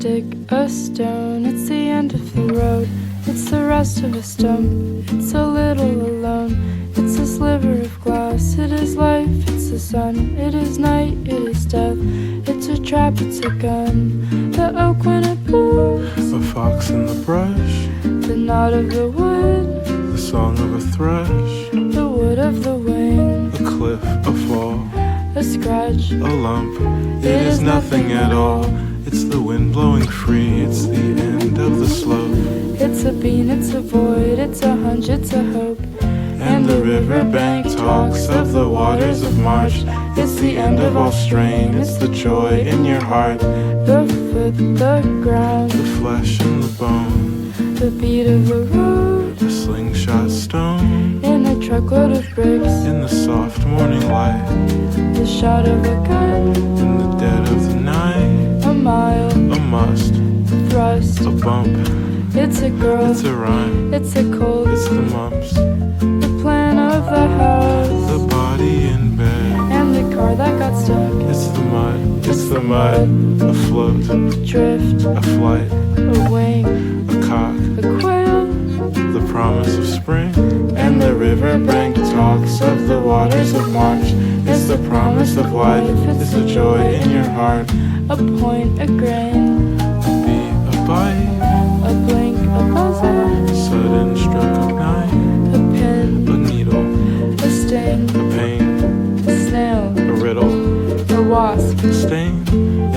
stick, a stone, it's the end of the road. It's the rest of a stump, it's a little alone. It's a sliver of glass, it is life, it's the sun. It is night, it is death, it's a trap, it's a gun. The oak when it blooms, a fox in the brush, the nod of the wood, the song of a thrush, the wood of the wing, a cliff, a fall, a scratch, a lump. It is nothing at all. It's the wind blowing free, it's the end of the slope. It's a bean, it's a void, it's a hunch, it's a hope. And the riverbank talks of the waters of March. It's the end of all strain, it's the joy in your heart. The foot, the ground, The flesh and the bone, the beat of the road, a slingshot stone, in a truckload of bricks, in the soft morning light, the shot of a gun, in the dead of the night, a mile, a must, thrust. a bump, It's a girl, it's a rhyme, it's a cold, it's the mumps, the plan of the house, the body in bed, and the car that got stuck, it's the mud, it's the mud, a float, drift, a flight, a wing, a cock, a quail, the promise of spring. And the riverbank talks of the waters of March. It's the promise of life, it's the joy in your heart. a point, a grain, A bee, a bite, a blink, a buzzer, a sudden stroke of night, a pin, a needle, a sting, a pain, a snail, a riddle, a wasp. a stain.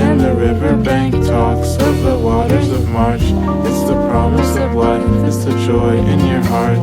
And the riverbank talks of the waters of March. It's the promise of life, it's the joy in your heart.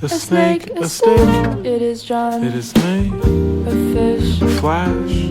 A snake, a stick, it is John, it is made, a fish, a flash,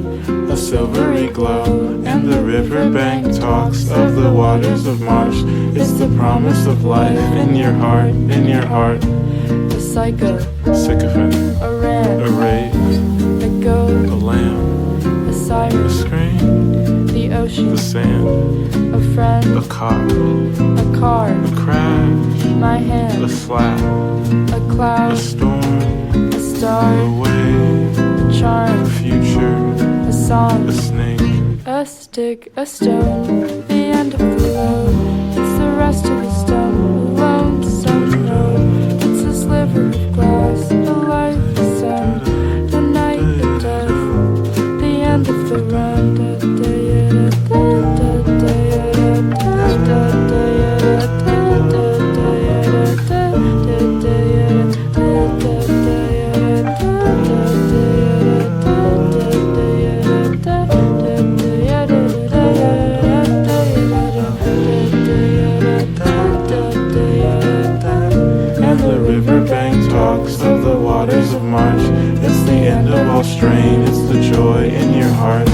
a silvery glow. And the riverbank talks of the waters of March. It's the promise of life in your heart, in your heart. a psycho, Sycophant, a a ram, rave, a goat, a lamb, a a siren, scream, the ocean, the sand, a friend, a cock, a car, a crash, my a hand, slap, a a cloud, storm, a a star, wave, a charm, a future, a song, a snake, a stick, a stone, the end of the road. It's the rest of the stump, a lonesome road. It's a sliver of glass, the light, the sun, the night, the death, the end of the run. riverbank talks of the waters of March. It's the end of all strain, it's the joy in your heart.